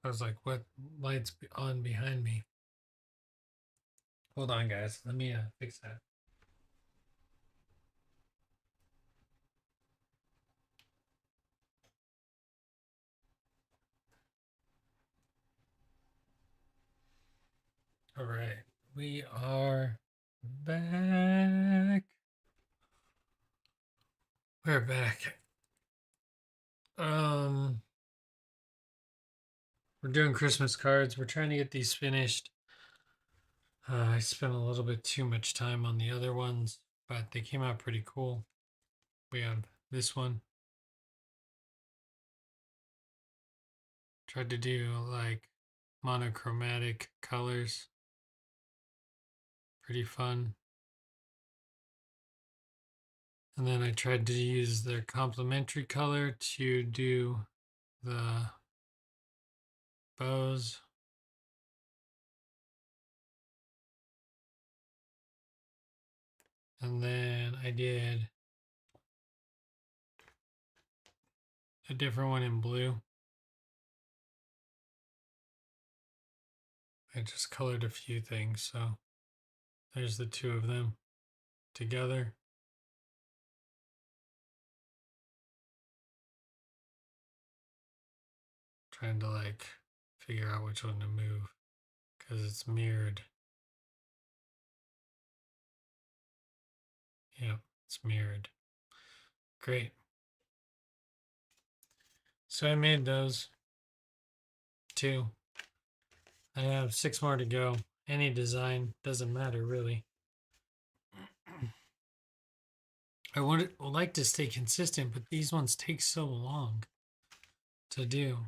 I was like, what light's on behind me? Hold on, guys. Let me fix that. All right. We are back. We're back. Um, we're doing Christmas cards. We're trying to get these finished. I spent a little bit too much time on the other ones, but they came out pretty cool. We have this one. Tried to do like monochromatic colors. Pretty fun. And then I tried to use their complementary color to do the bows. And then I did a different one in blue. I just colored a few things, so there's the two of them together. Trying to like figure out which one to move because it's mirrored. Yep, it's mirrored. Great. So I made those two. I have 6 more to go. Any design doesn't matter really. I would like to stay consistent, but these ones take so long to do.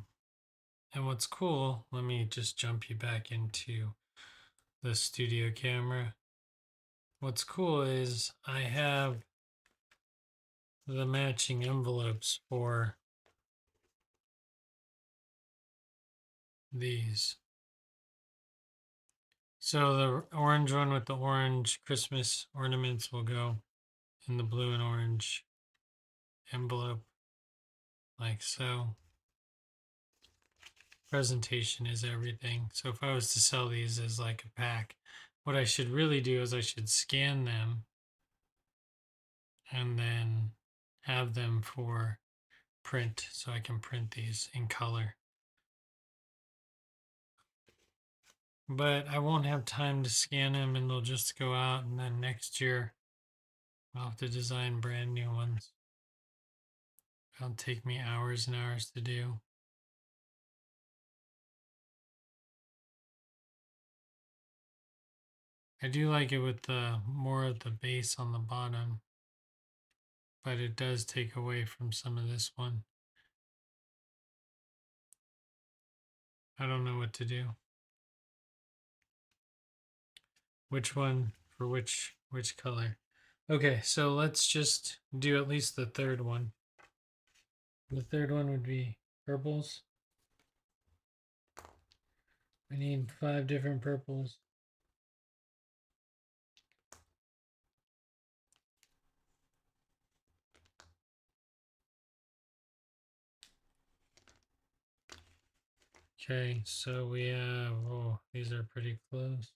And what's cool, let me just jump you back into the studio camera. What's cool is I have the matching envelopes for these. So the orange one with the orange Christmas ornaments will go in the blue and orange envelope, like so. Presentation is everything. So if I was to sell these as like a pack, what I should really do is I should scan them and then have them for print so I can print these in color. But I won't have time to scan them and they'll just go out, and then next year I'll have to design brand new ones. It'll take me hours and hours to do. I do like it with the more of the base on the bottom, but it does take away from some of this one. I don't know what to do. Which one for which color? Okay, so let's just do at least the third one. The third one would be purples. We need 5 different purples. Okay, so we have, oh, these are pretty close.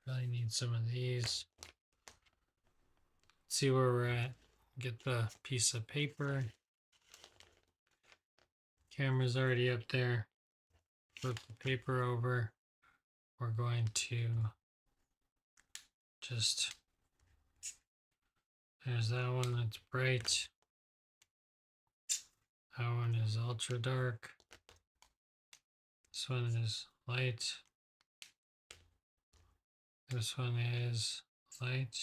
Probably need some of these. See where we're at. Get the piece of paper. Camera's already up there. Flip the paper over. We're going to just, there's that one that's bright. That one is ultra dark. This one is light. This one is light.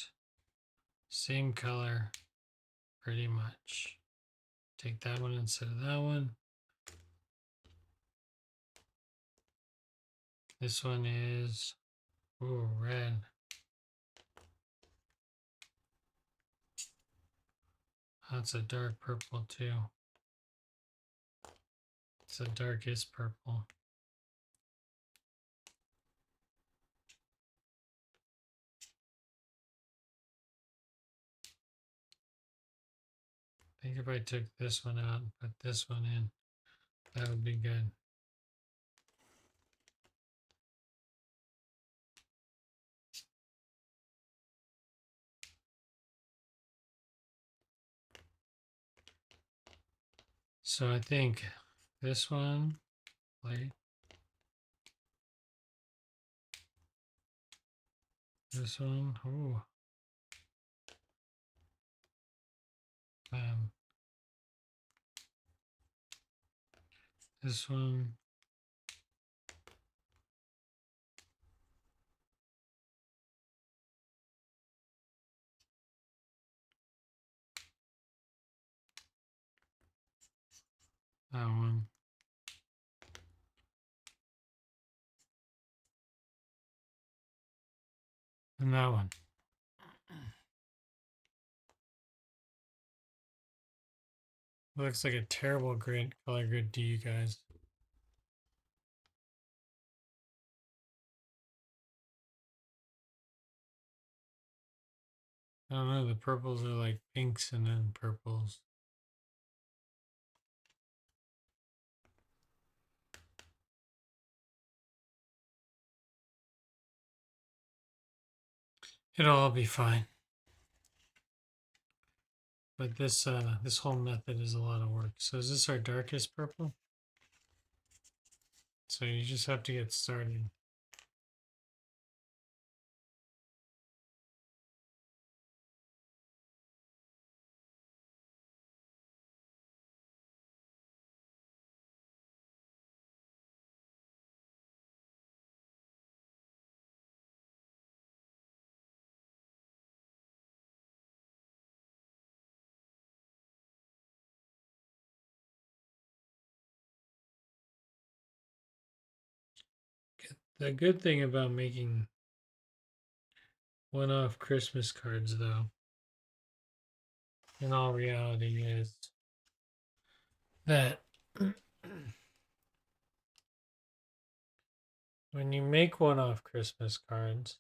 Same color, pretty much. Take that one instead of that one. This one is, ooh, red. That's a dark purple too. It's the darkest purple. I think if I took this one out and put this one in, that would be good. So I think this one, play. This one, ooh. Um, this one, that one, and that one. Looks like a terrible grid, color grid to you guys. I don't know, the purples are like pinks and then purples. It'll all be fine. But this whole method is a lot of work. So is this our darkest purple? So you just have to get started. The good thing about making one-off Christmas cards, though, in all reality, is that when you make one-off Christmas cards,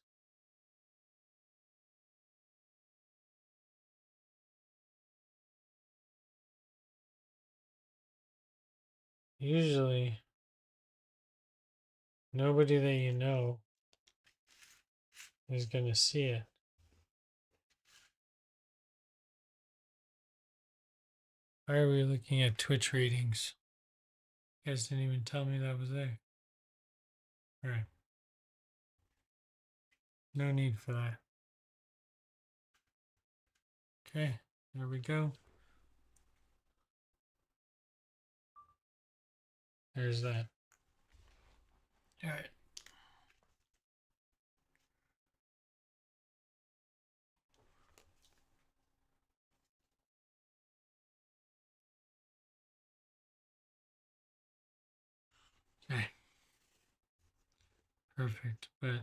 usually nobody that you know is going to see it. Why are we looking at Twitch ratings? You guys didn't even tell me that was there. All right. No need for that. Okay, there we go. There's that. All right. Okay. Perfect. But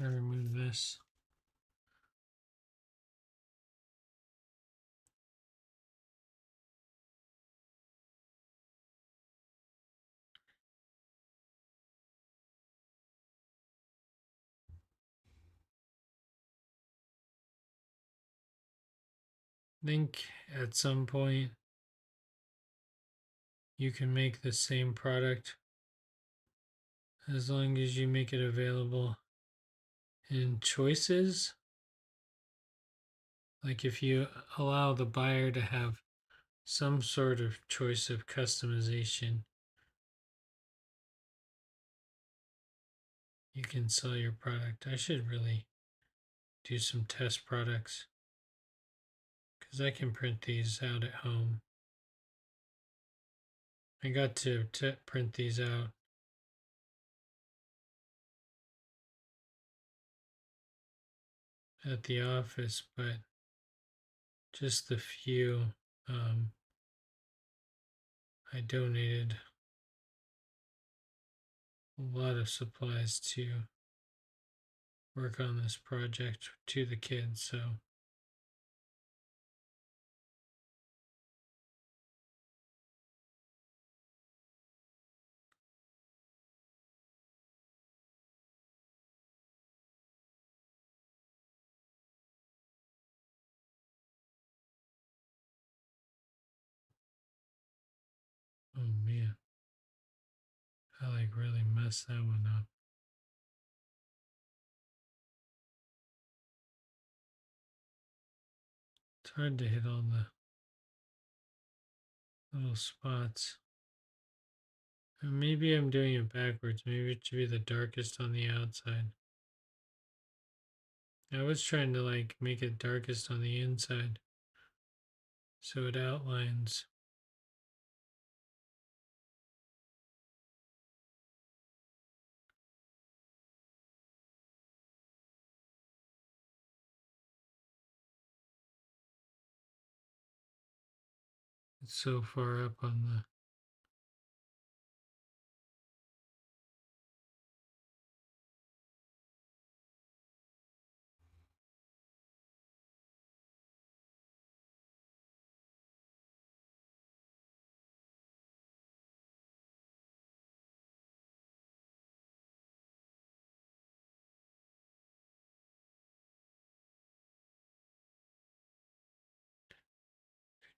I remove this. I think at some point you can make the same product as long as you make it available in choices. Like if you allow the buyer to have some sort of choice of customization, you can sell your product. I should really do some test products because I can print these out at home. I got to print these out at the office, but just the few I donated a lot of supplies to work on this project to the kids. So oh man, I like really messed that one up. It's hard to hit all the little spots. And maybe I'm doing it backwards. Maybe it should be the darkest on the outside. I was trying to like make it darkest on the inside so it outlines. It's so far up on the.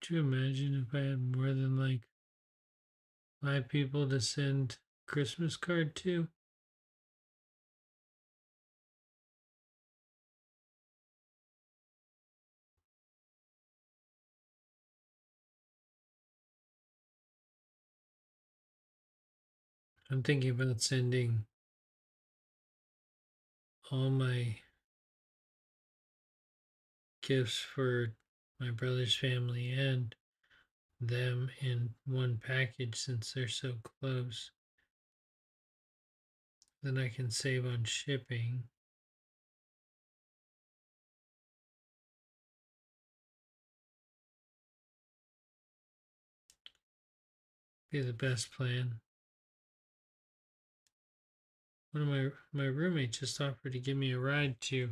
Could you imagine if I had more than like 5 people to send Christmas card to? I'm thinking about sending all my gifts for my brother's family and them in one package since they're so close. Then I can save on shipping. Be the best plan. One of my roommates just offered to give me a ride to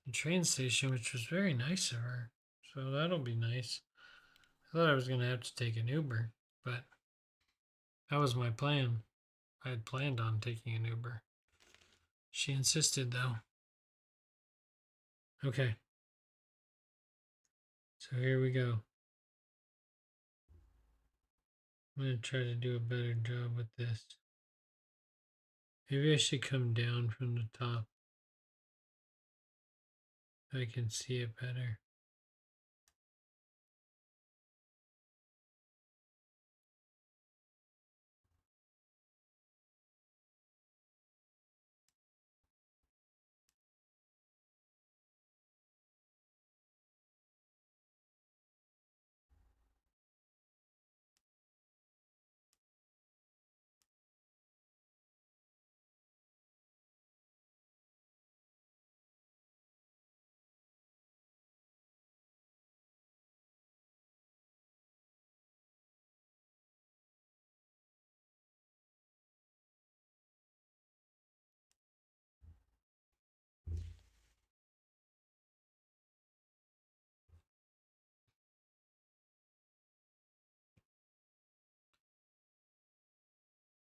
the train station, which was very nice of her. So that'll be nice. I thought I was gonna have to take an Uber, but that was my plan. I had planned on taking an Uber. She insisted though. Okay. So here we go. I'm gonna try to do a better job with this. Maybe I should come down from the top. I can see it better.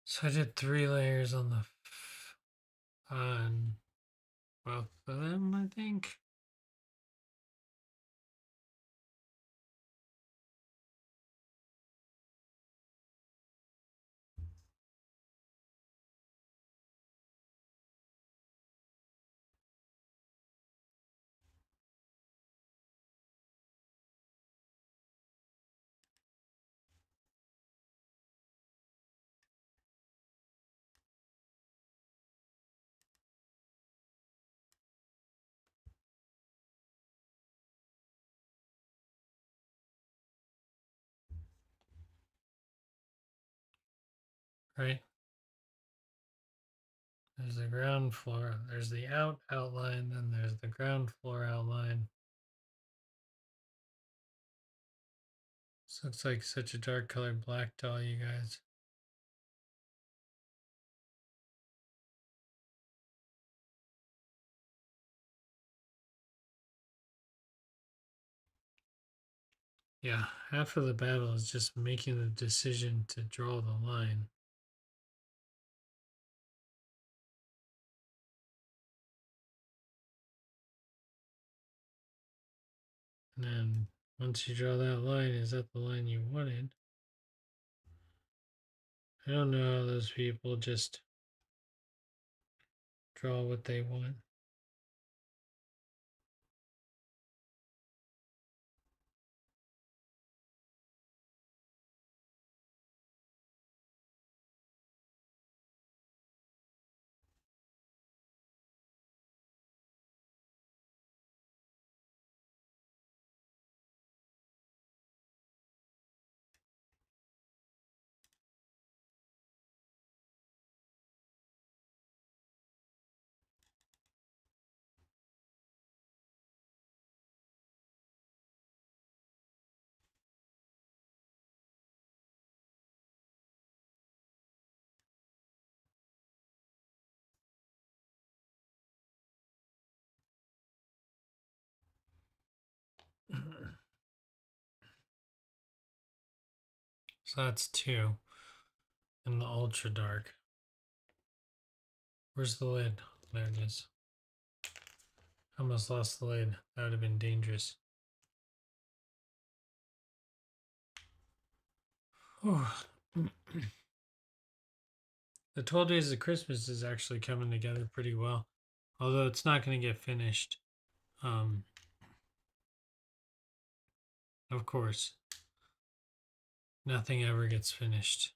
So I did 3 layers on on both of them, I think. Right? There's the ground floor. There's the outline, then there's the ground floor outline. This looks like such a dark colored black to all you guys. Yeah, half of the battle is just making the decision to draw the line. And then once you draw that line, is that the line you wanted? I don't know how those people just draw what they want. So that's 2 in the ultra dark. Where's the lid? There it is. Almost lost the lid. That would have been dangerous. Oh. The 12 Days of Christmas is actually coming together pretty well. Although it's not going to get finished. Of course. Nothing ever gets finished.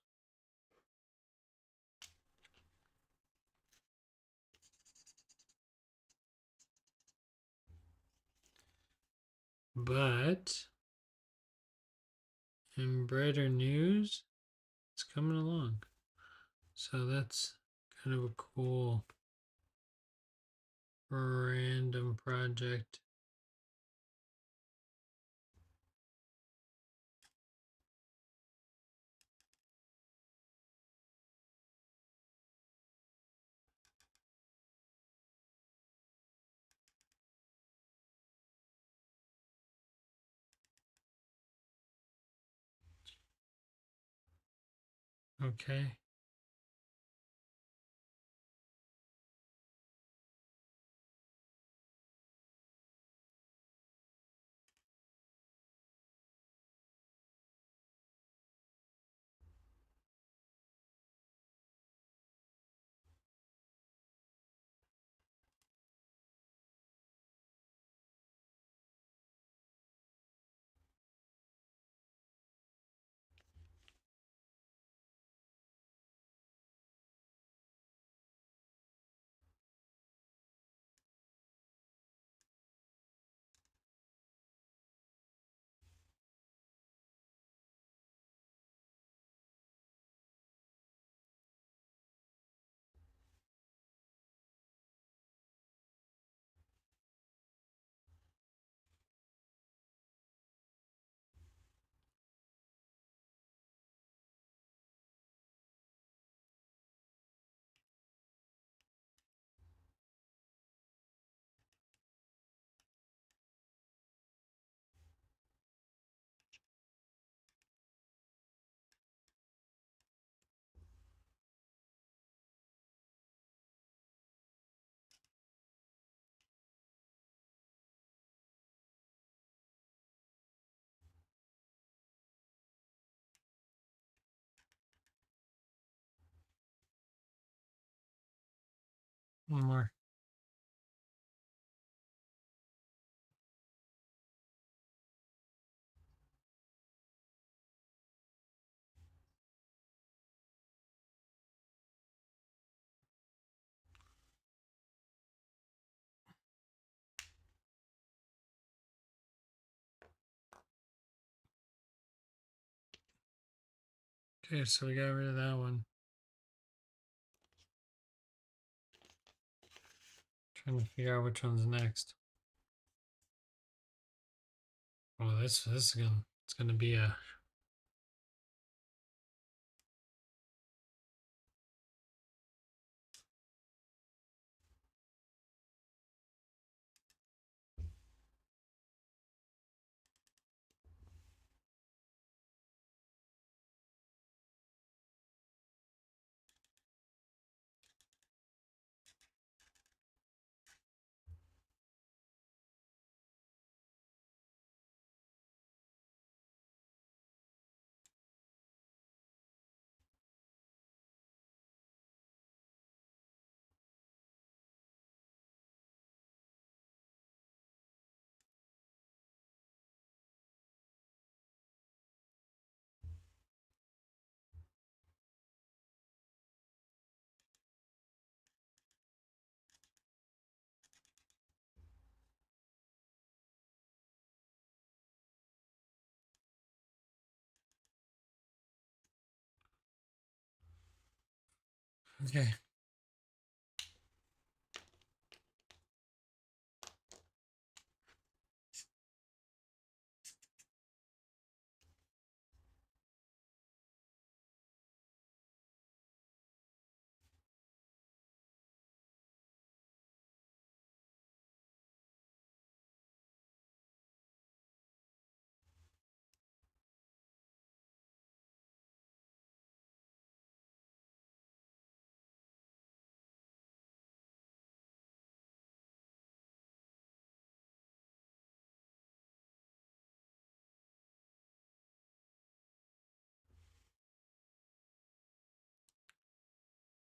But in brighter news, it's coming along. So that's kind of a cool random project. Okay. One more. Okay, so we got rid of that one. Trying to figure out which one's next. Oh, this is gonna it's gonna be a okay.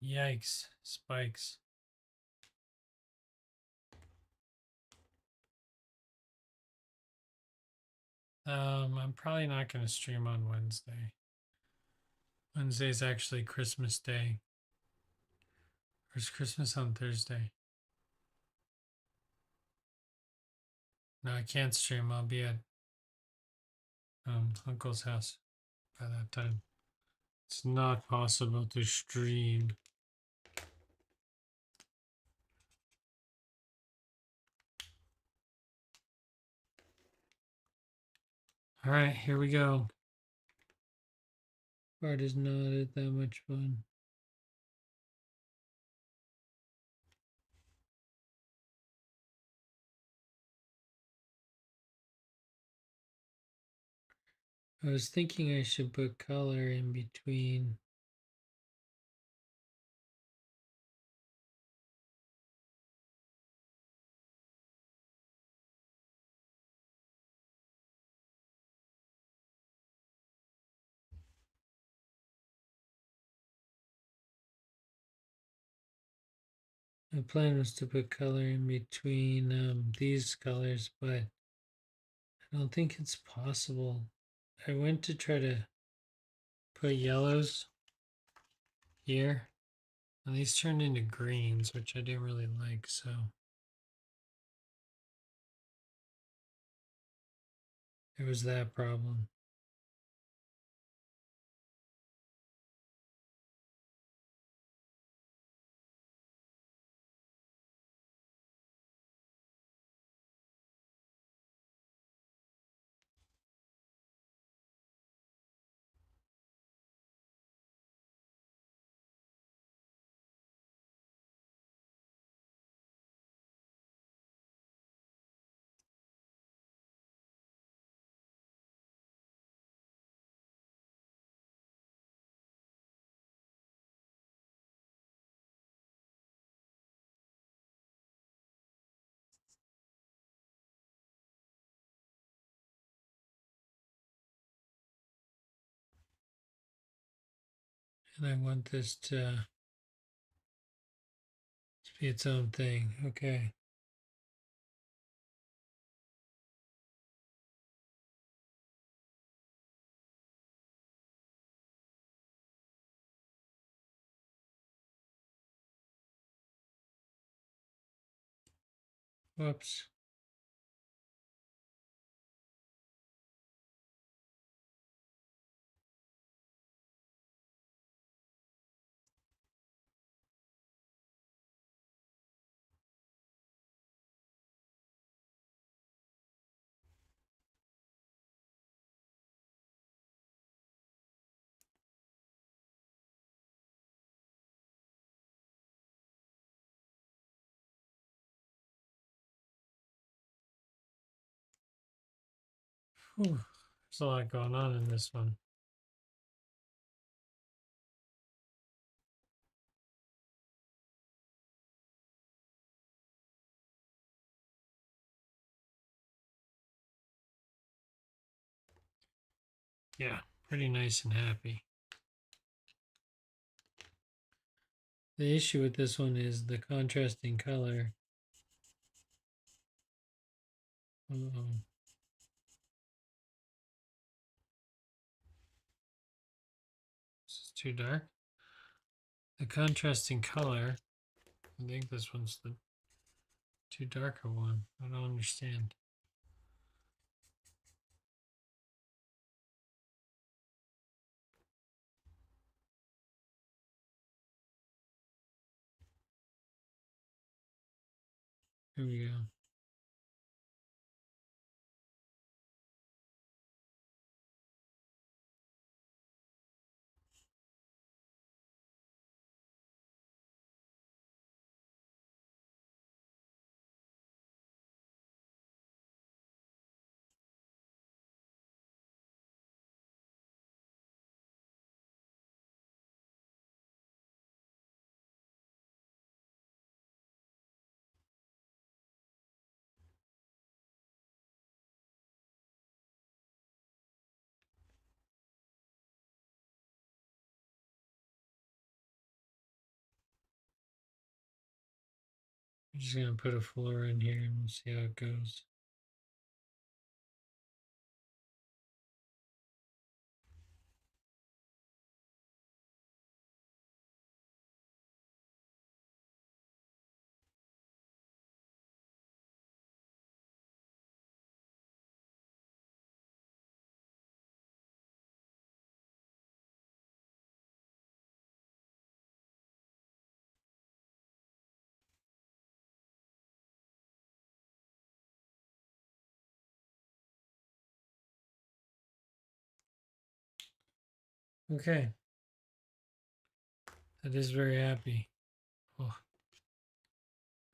Yikes. Spikes. I'm probably not going to stream on Wednesday. Wednesday's actually Christmas Day. There's Christmas on Thursday. No, I can't stream. I'll be at Uncle's house by that time. It's not possible to stream. All right, here we go. Part is not that much fun. I was thinking I should put color in between. My plan was to put color in between these colors, but I don't think it's possible. I went to try to put yellows here, and these turned into greens, which I didn't really like, so it was that problem. And I want this to be its own thing. Okay. Whoops. Whew. There's a lot going on in this one. Yeah, pretty nice and happy. The issue with this one is the contrasting color. Uh-oh. This is too dark. The contrasting color, I think this one's the too darker one. I don't understand. Here we go. I'm just gonna put a floor in here and we'll see how it goes. Okay, that is very happy. Oh,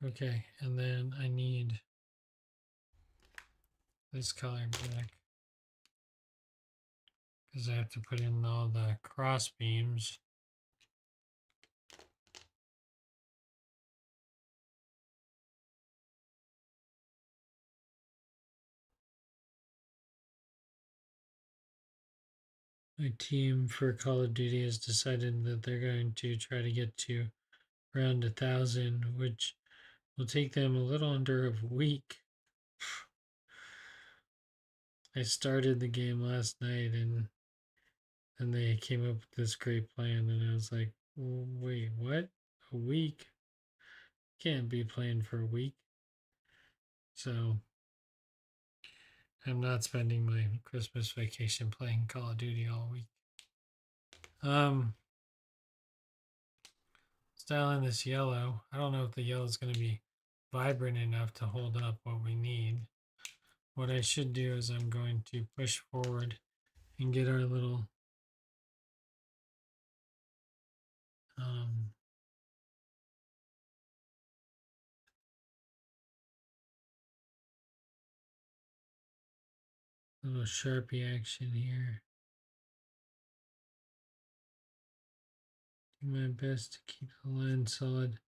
okay, and then I need this color back because I have to put in all the cross beams. My team for Call of Duty has decided that they're going to try to get to around 1,000, which will take them a little under a week. I started the game last night and they came up with this great plan, and I was like, wait, what? A week? Can't be playing for a week. So I'm not spending my Christmas vacation playing Call of Duty all week. Um, Style in this yellow. I don't know if the yellow is going to be vibrant enough to hold up what we need. What I should do is I'm going to push forward and get our um, little Sharpie action here. Do my best to keep the line solid.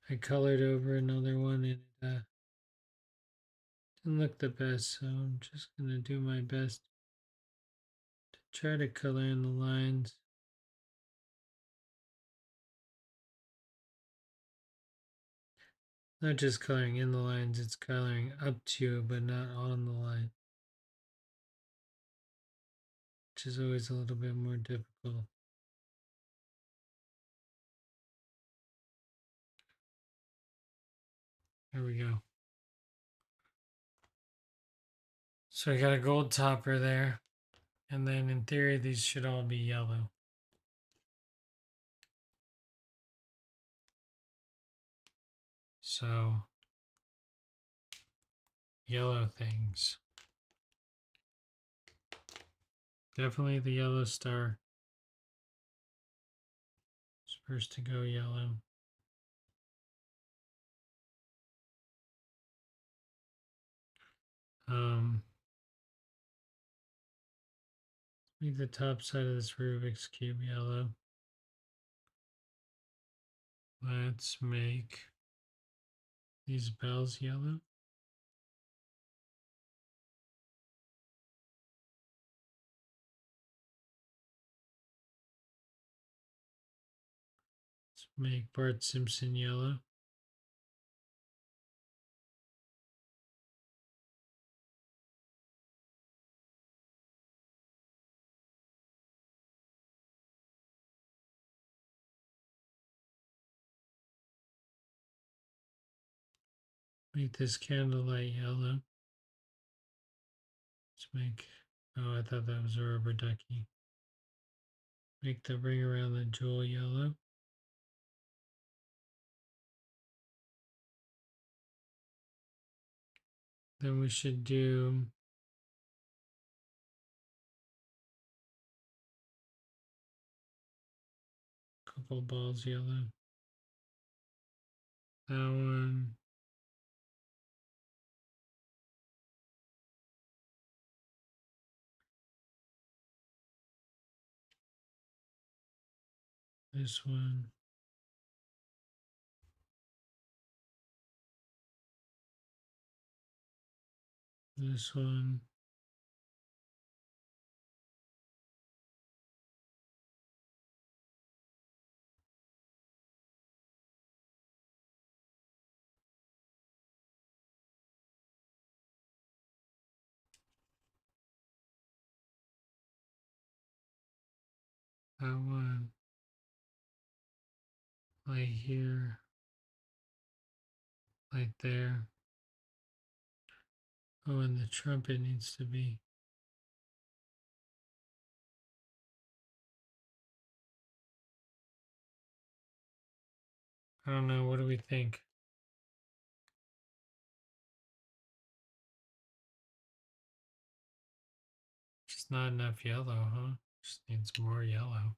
I colored over another one and it didn't look the best, so I'm just going to do my best to try to color in the lines. Not just coloring in the lines, it's coloring up to but not on the line, which is always a little bit more difficult. There we go. So I got a gold topper there, and then in theory these should all be yellow. So yellow things. Definitely the yellow star is first to go yellow. Make the top side of this Rubik's Cube yellow. Let's make these bells yellow. Let's make Bart Simpson yellow. Make this candlelight yellow. Let's make, oh, I thought that was a rubber ducky. Make the ring around the jewel yellow. Then we should do a couple balls yellow. That one. This one. This one. I want light here, light there. Oh, and the trumpet needs to be. I don't know. What do we think? Just not enough yellow, huh? Just needs more yellow.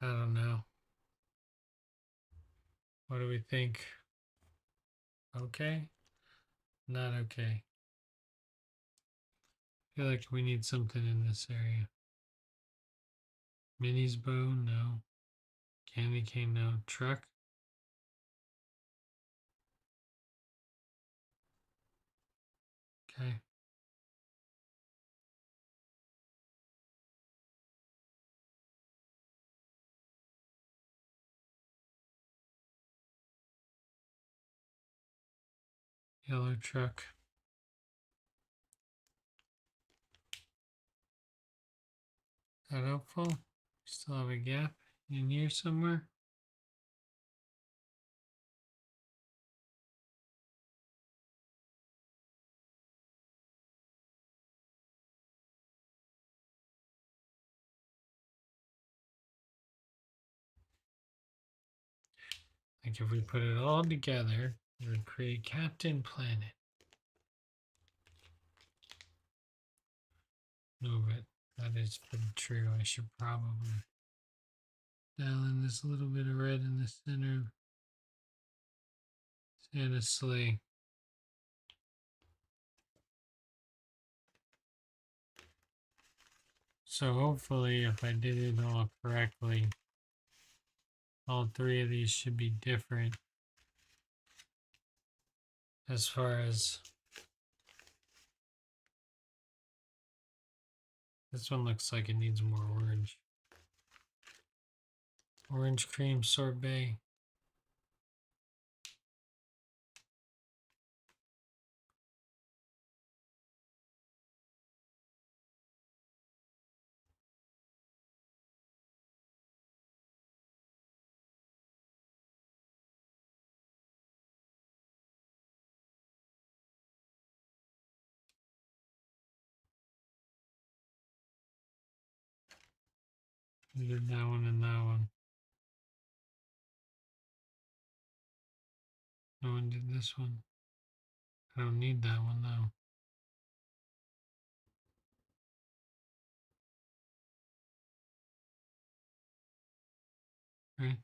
I don't know. What do we think? Okay? Not okay. I feel like we need something in this area. Minnie's bow? No. Candy cane? No. Truck? Okay. Yellow truck. That helpful? Still have a gap in here somewhere? Like if we put it all together, it would create Captain Planet. No, but that is pretty true. I should probably dial in this little bit of red in the center of Santa's sleigh. So hopefully if I did it all correctly, all three of these should be different as far as this one looks like it needs more orange. Orange cream sorbet. We did that one and that one. No one did this one. I don't need that one though. Right?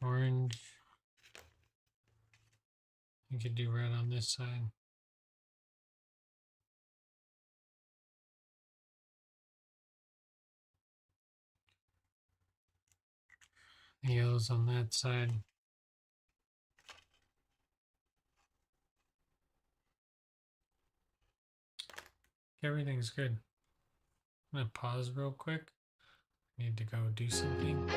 Orange. You could do red on this side. The yellow's on that side. Everything's good. I'm gonna pause real quick. Need to go do something.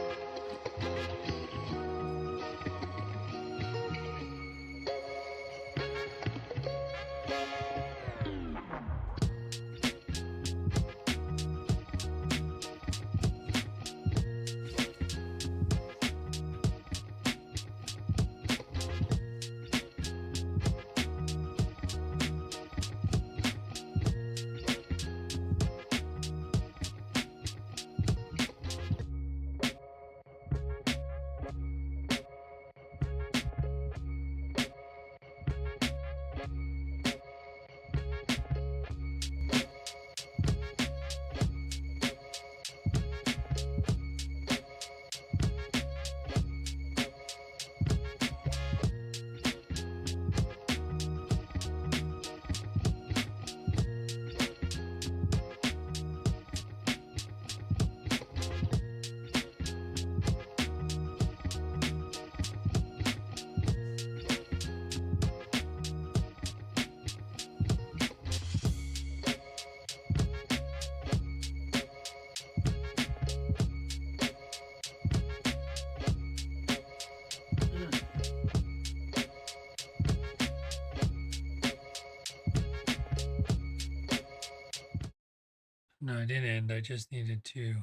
No, I didn't end. I just needed to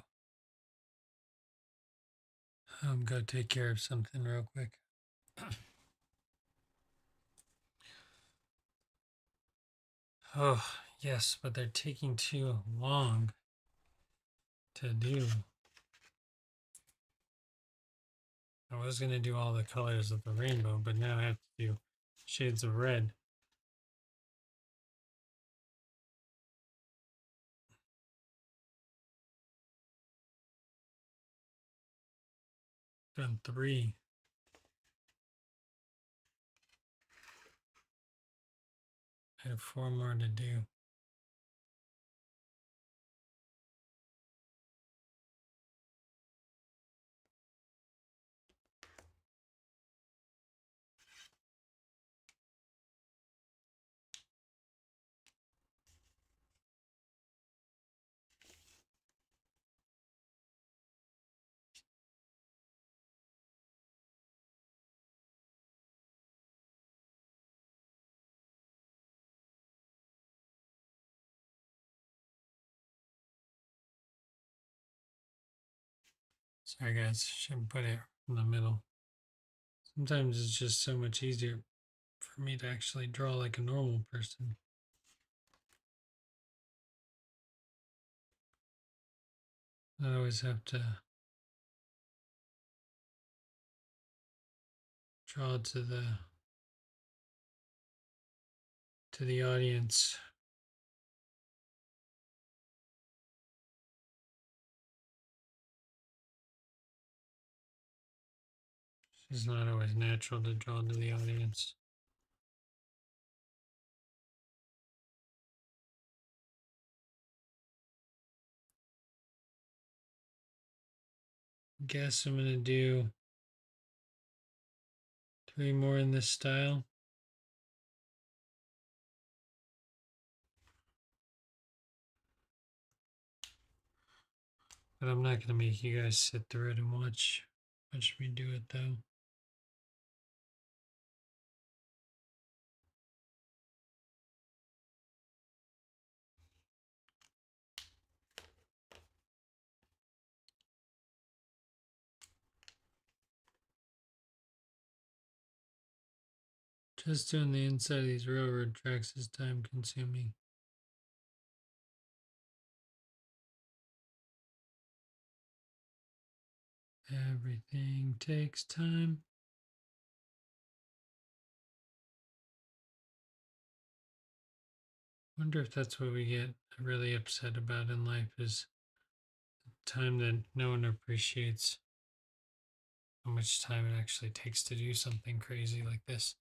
go take care of something real quick. Oh, yes, but they're taking too long to do. I was going to do all the colors of the rainbow, but now I have to do shades of red. Done 3. I have 4 more to do. Sorry guys, shouldn't put it in the middle. Sometimes it's just so much easier for me to actually draw like a normal person. I always have to draw to the audience. It's not always natural to draw to the audience. Guess I'm gonna do 3 more in this style. But I'm not gonna make you guys sit through it and watch me do it though. Just doing the inside of these railroad tracks is time consuming. Everything takes time. Wonder if that's what we get really upset about in life is time that no one appreciates how much time it actually takes to do something crazy like this.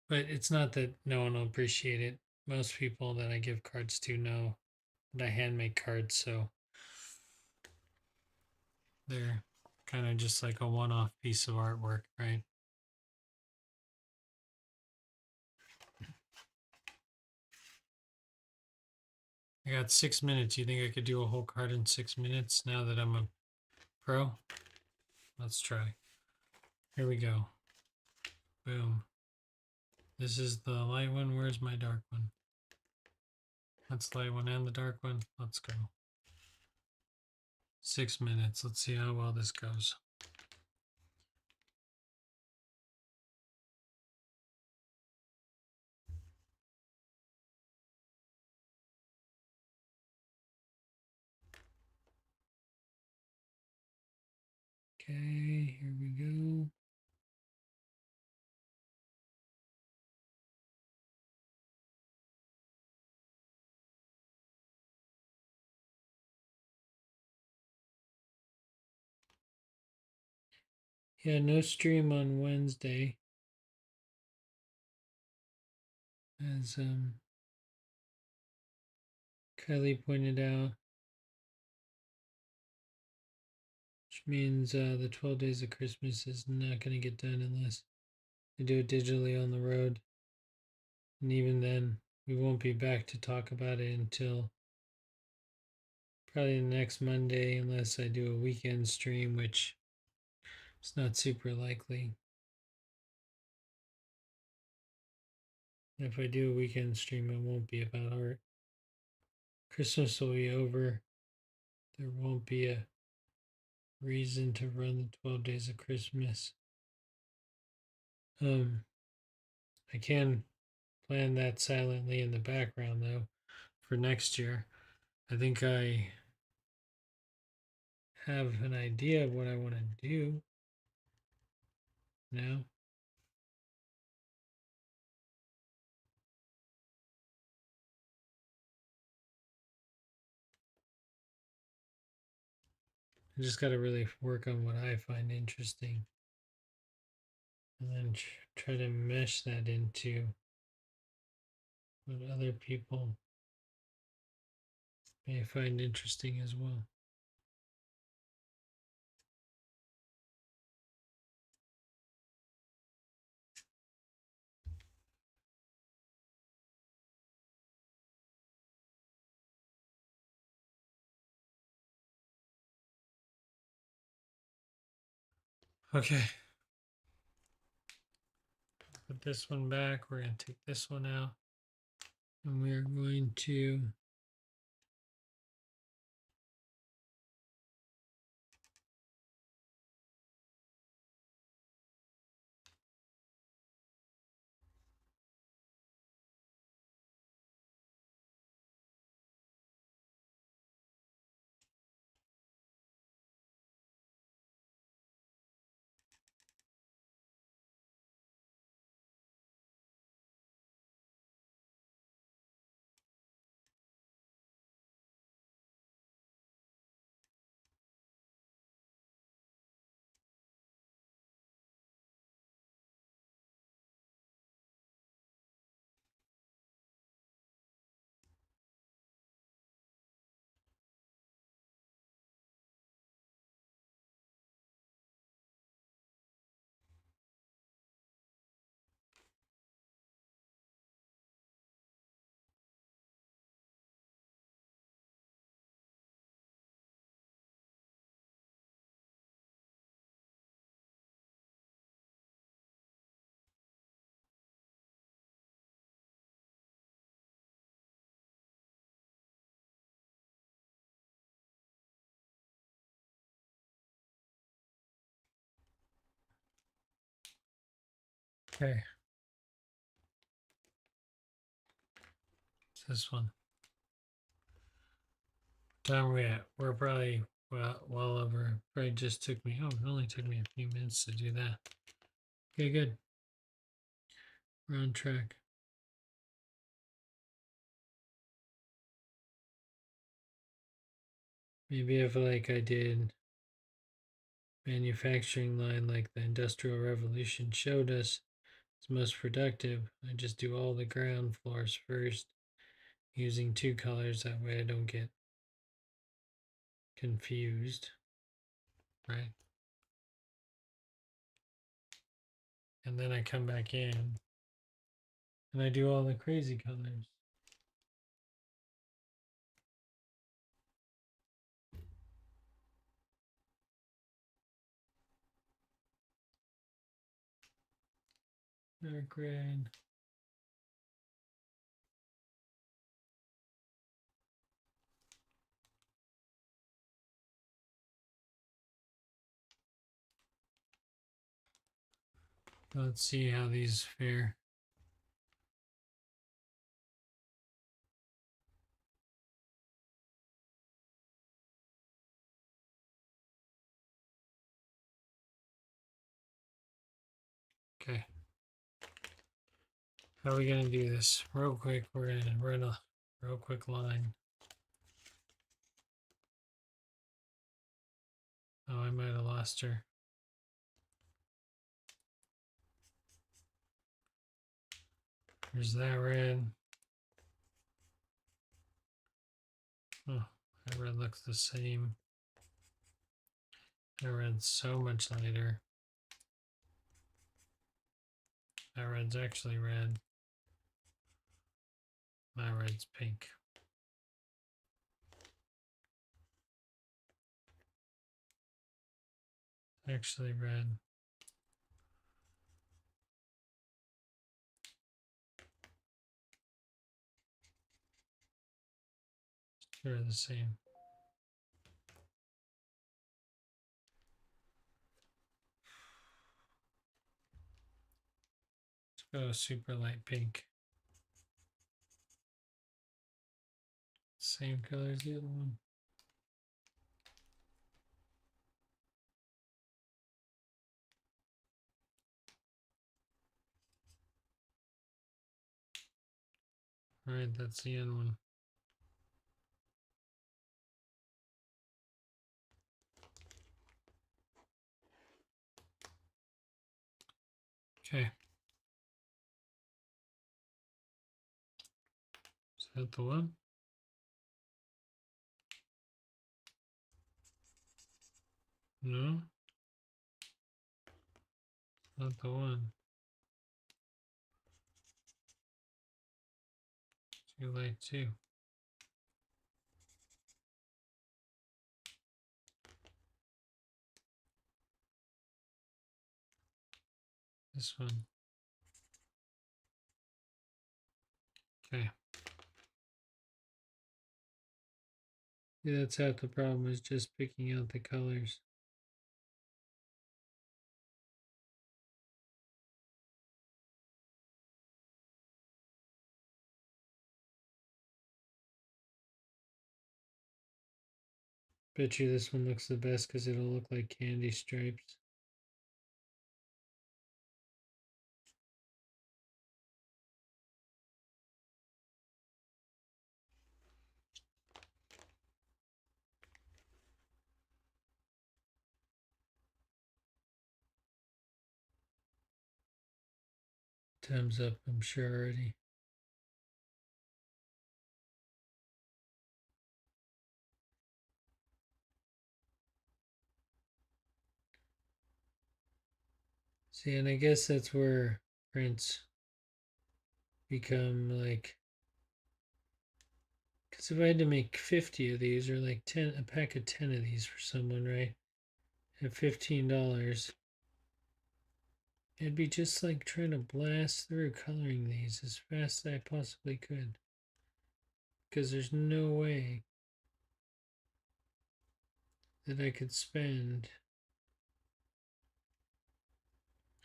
But it's not that no one will appreciate it. Most people that I give cards to know that I hand make cards, so they're kind of just like a one off piece of artwork, right? I got 6 minutes. You think I could do a whole card in 6 minutes now that I'm a pro? Let's try. Here we go. Boom. This is the light one. Where's my dark one? That's the light one and the dark one. Let's go. 6 minutes. Let's see how well this goes. Okay, here we go. Yeah, no stream on Wednesday. As Kylie pointed out, which means the 12 days of Christmas is not going to get done unless we do it digitally on the road. And even then, we won't be back to talk about it until probably the next Monday, unless I do a weekend stream, which is not super likely. If I do a weekend stream, it won't be about art. Christmas will be over. there won't be a reason to run the 12 days of Christmas. I can plan that silently in the background though for next year. I think I have an idea of what I want to do now. I just got to really work on what I find interesting and then try to mesh that into what other people may find interesting as well. Okay. Put this one back. We're going to take this one out. And we're going to okay. It's this one. Time are we at? We're probably well over. Probably just took me. Oh, it only took me a few minutes to do that. Okay, good. We're on track. Maybe if like I did manufacturing line like the Industrial Revolution showed us it's most productive, I just do all the ground floors first using two colors. That way I don't get confused, right? And then I come back in and I do all the crazy colors. Dark red. Let's see how these fare. Okay. How are we going to do this? Real quick, we're going to run a real quick line. Oh, I might have lost her. There's that red. Oh, that red looks the same. That red's so much lighter. That red's actually red. My red's pink. Actually red. They're the same. Go super light pink. Same color as the other one. All right, that's the end one. Okay. Is that the one? No, not the one. Too light too. This one. Okay. Yeah, that's half the problem, is just picking out the colors. Bet you this one looks the best because it'll look like candy stripes. Time's up, I'm sure already. See, and I guess that's where prints become like, because if I had to make 50 of these, or like 10, a pack of 10 of these for someone, right, at $15, it'd be just like trying to blast through coloring these as fast as I possibly could. Because there's no way that I could spend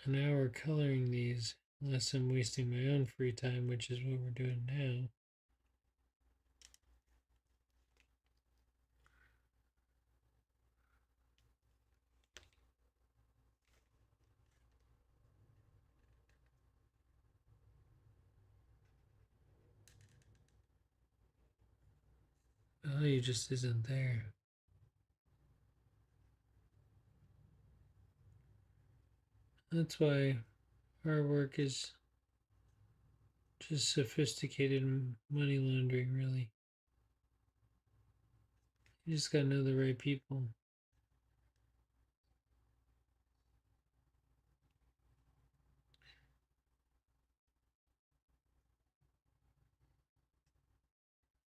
an hour coloring these unless I'm wasting my own free time, which is what we're doing now. Value just isn't there. That's why our work is just sophisticated money laundering, really. You just gotta know the right people.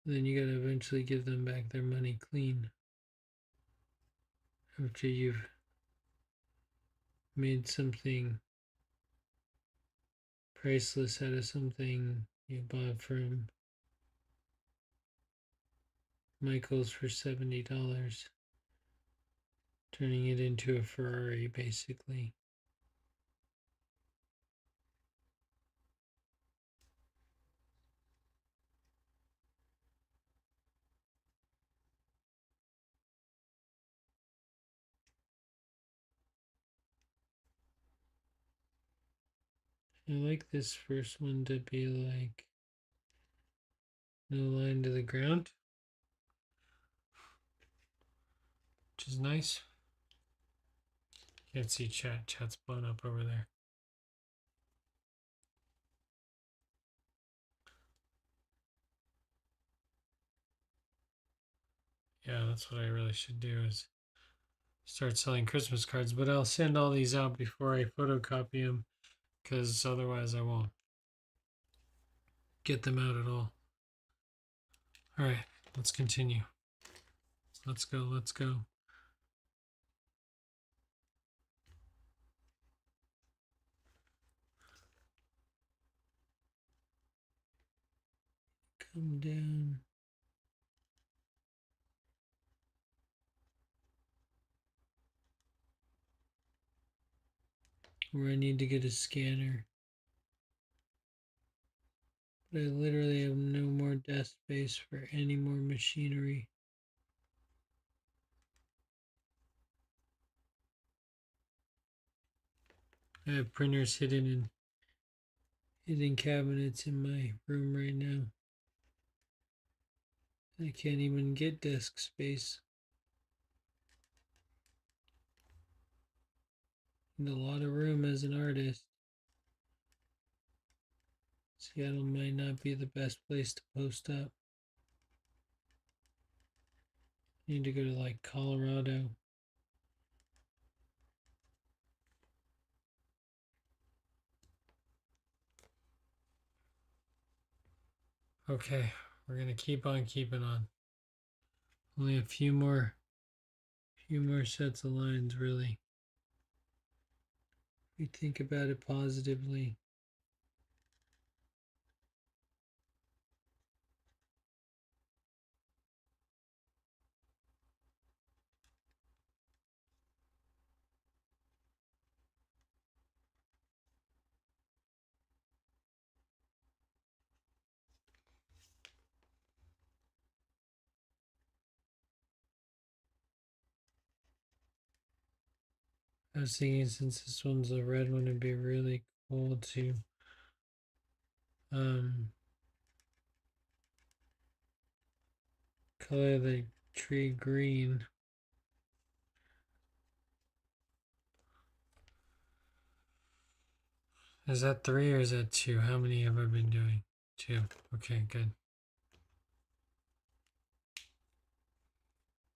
Then you gotta eventually give them back their money clean after you've made something priceless out of something you bought from Michael's for $70, turning it into a Ferrari, basically. I like this first one to be like no line to the ground, which is nice. Can't see chat. Chat's blown up over there. Yeah, that's what I really should do, is start selling Christmas cards, but I'll send all these out before I photocopy them, because otherwise I won't get them out at all. All right, let's continue. Let's go. Let's go. Come down. Where I need to get a scanner. But I literally have no more desk space for any more machinery. I have printers hidden cabinets in my room right now. I can't even get desk space. Need a lot of room as an artist. Seattle might not be the best place to post up. Need to go to like Colorado. Okay, we're gonna keep on keeping on. Only a few more sets of lines really. If we think about it positively. I was thinking since this one's a red one, it'd be really cool to um, color the tree green. Is that 3 or is that 2? How many have I been doing? 2. Okay, good.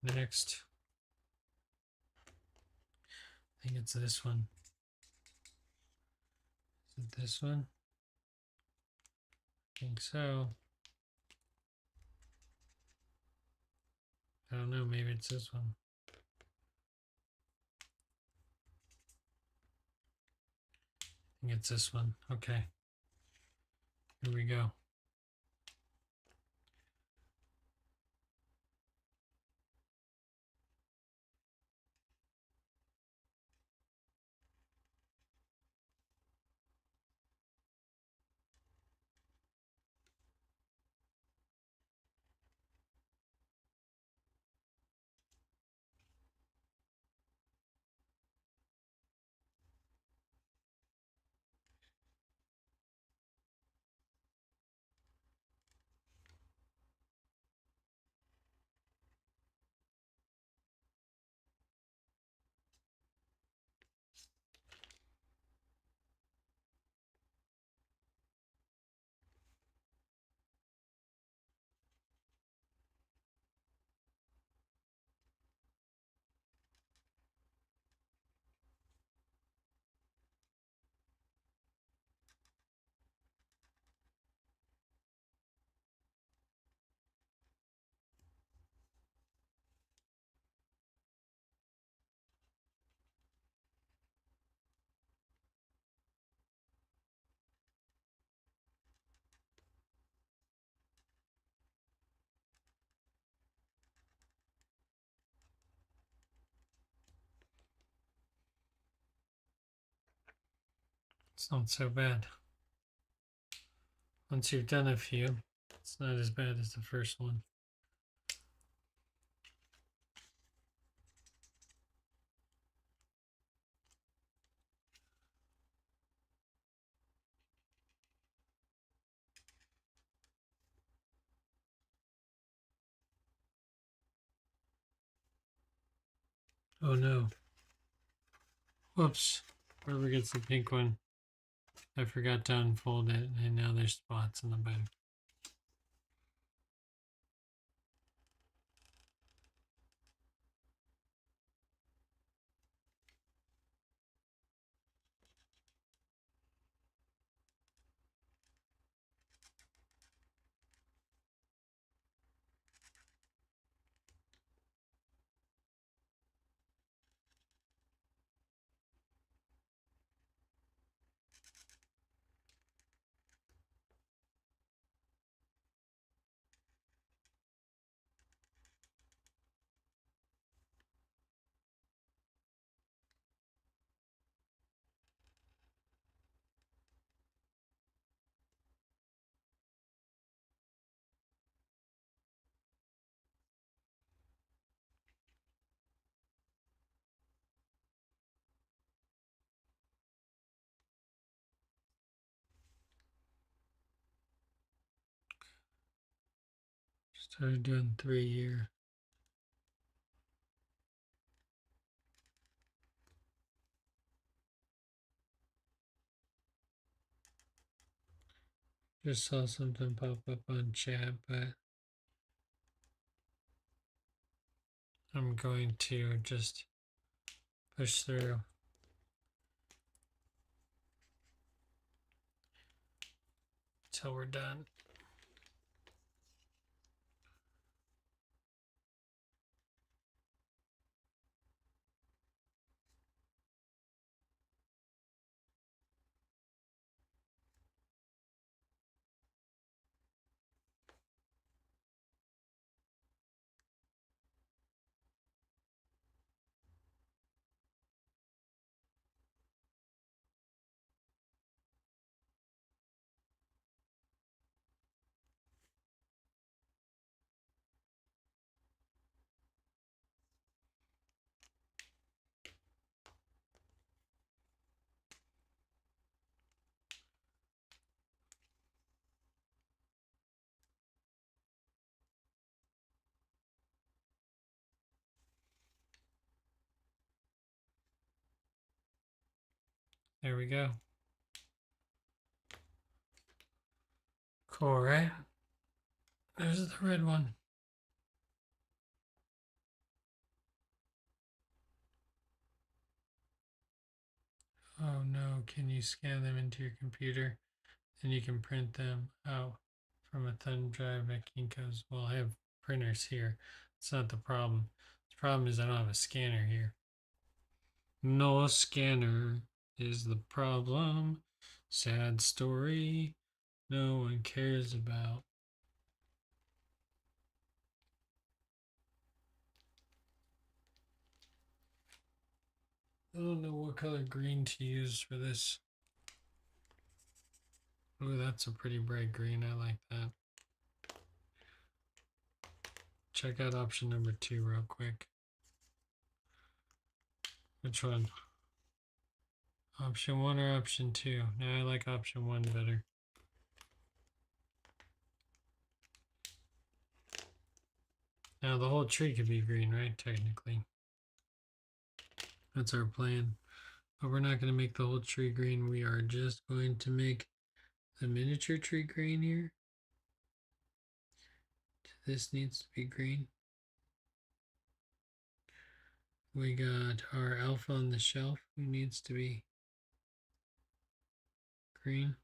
Next. I think it's this one. Is it this one? I think so. I don't know, maybe it's this one. I think it's this one. Okay. Here we go. It's not so bad. Once you've done a few, it's not as bad as the first one. Oh no. Whoops. Whoever gets the pink one, I forgot to unfold it, and now there's spots in the back. Started doing 3 here. Just saw something pop up on chat, but I'm going to just push through till we're done. There we go. Cool, right? There's the red one. Oh no, can you scan them into your computer? Then you can print them out from a thumb drive at Kinko's. Well, I have printers here. It's not the problem. The problem is I don't have a scanner here. No scanner is the problem. Sad story no one cares about. I don't know what color green to use for this. Oh, that's a pretty bright green. I like that. Check out option number 2 real quick. Which one? Option 1 or option 2? Now I like option 1 better. Now the whole tree could be green, right? Technically. That's our plan. But we're not going to make the whole tree green. We are just going to make the miniature tree green here. This needs to be green. We got our alpha on the shelf who needs to be green.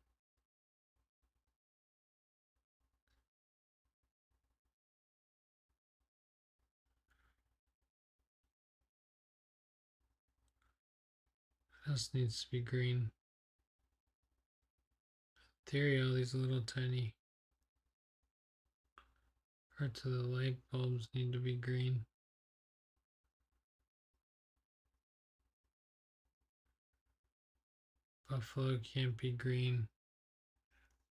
This needs to be green. In theory, all these little tiny parts of the light bulbs need to be green. Buffalo can't be green.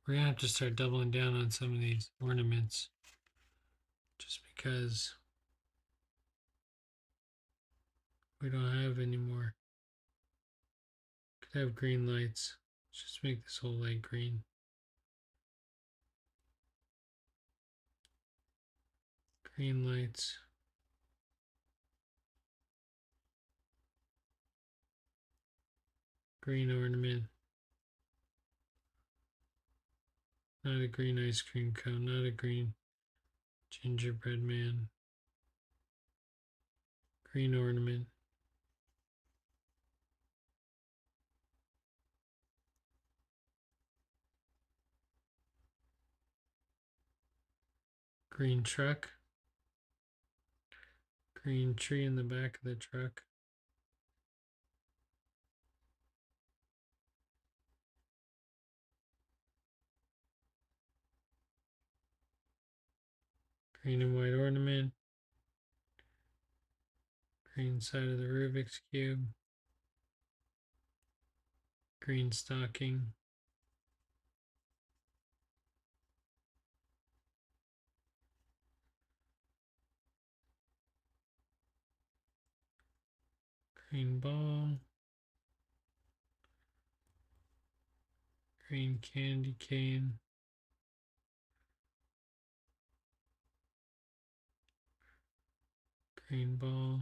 We're gonna have to start doubling down on some of these ornaments just because we don't have any more. Could have green lights. Let's just make this whole light green. Green lights. Green ornament. Not a green ice cream cone. Not a green gingerbread man. Green ornament. Green truck. Green tree in the back of the truck. Green and white ornament. Green side of the Rubik's Cube. Green stocking. Green ball. Green candy cane. Green ball.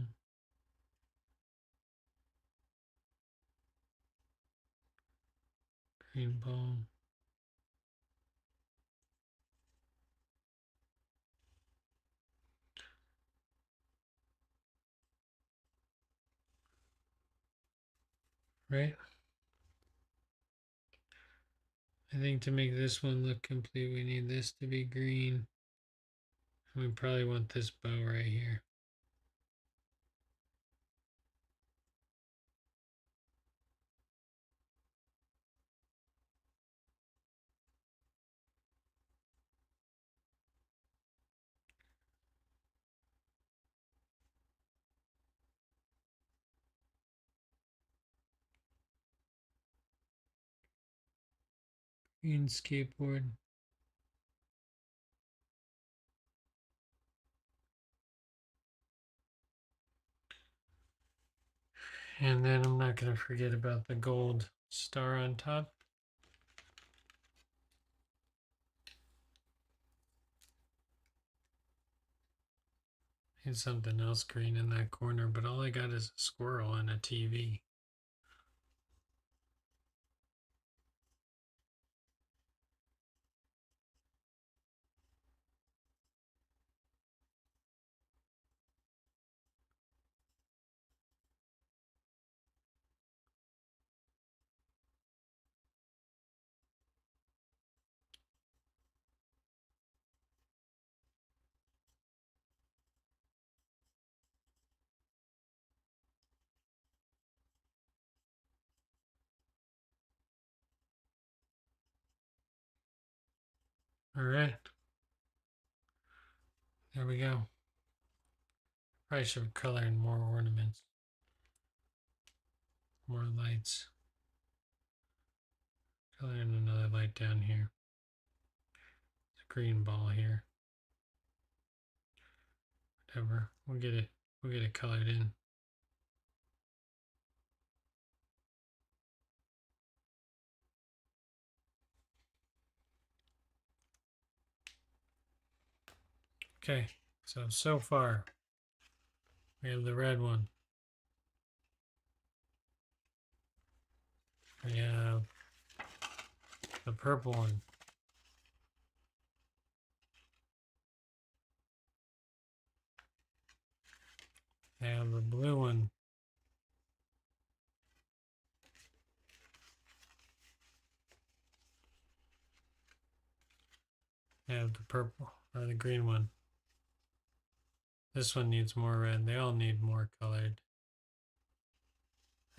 Green ball. Right? I think to make this one look complete, we need this to be green. And we probably want this bow right here. Green skateboard. And then I'm not going to forget about the gold star on top. Need something else green in that corner, but all I got is a squirrel and a TV. All right. There we go. Probably should color in more ornaments. More lights. Color in another light down here. It's a green ball here. Whatever. We'll get it colored in. Okay, so far we have the red one. We have the purple one. We have the blue one. We have the purple or the green one. This one needs more red. They all need more colored.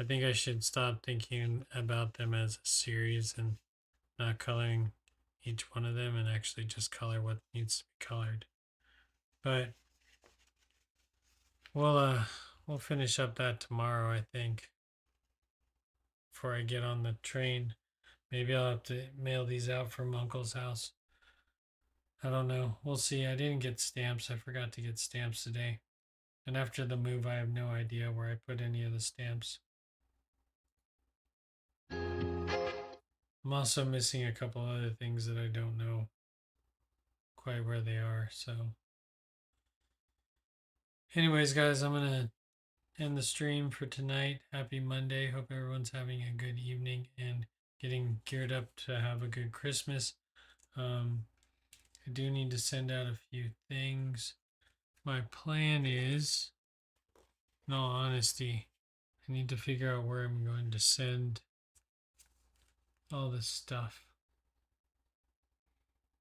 I think I should stop thinking about them as a series and not coloring each one of them and actually just color what needs to be colored. But we'll finish up that tomorrow, I think. Before I get on the train. Maybe I'll have to mail these out from Uncle's house. I don't know. We'll see. I didn't get stamps. I forgot to get stamps today. And after the move, I have no idea where I put any of the stamps. I'm also missing a couple other things that I don't know quite where they are. So, anyways, guys, I'm going to end the stream for tonight. Happy Monday. Hope everyone's having a good evening and getting geared up to have a good Christmas. I do need to send out a few things. My plan is, in all honesty, I need to figure out where I'm going to send all this stuff.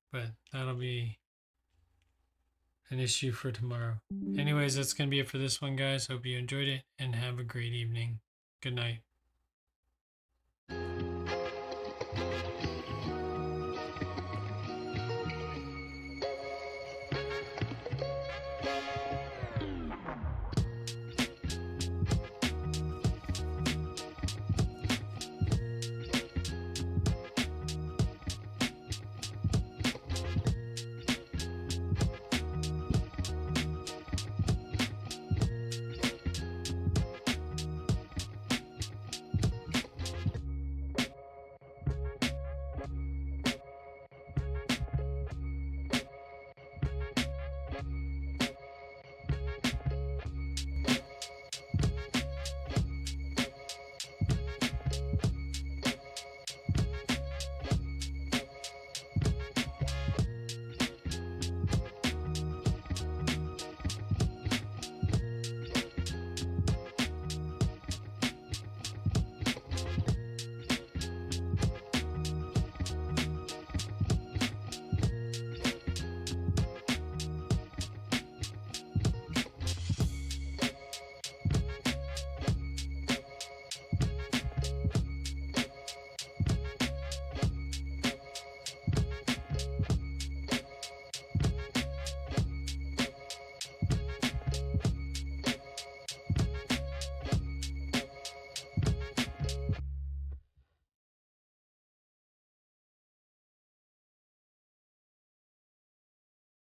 But that'll be an issue for tomorrow. Anyways, that's going to be it for this one, guys. Hope you enjoyed it and have a great evening. Good night.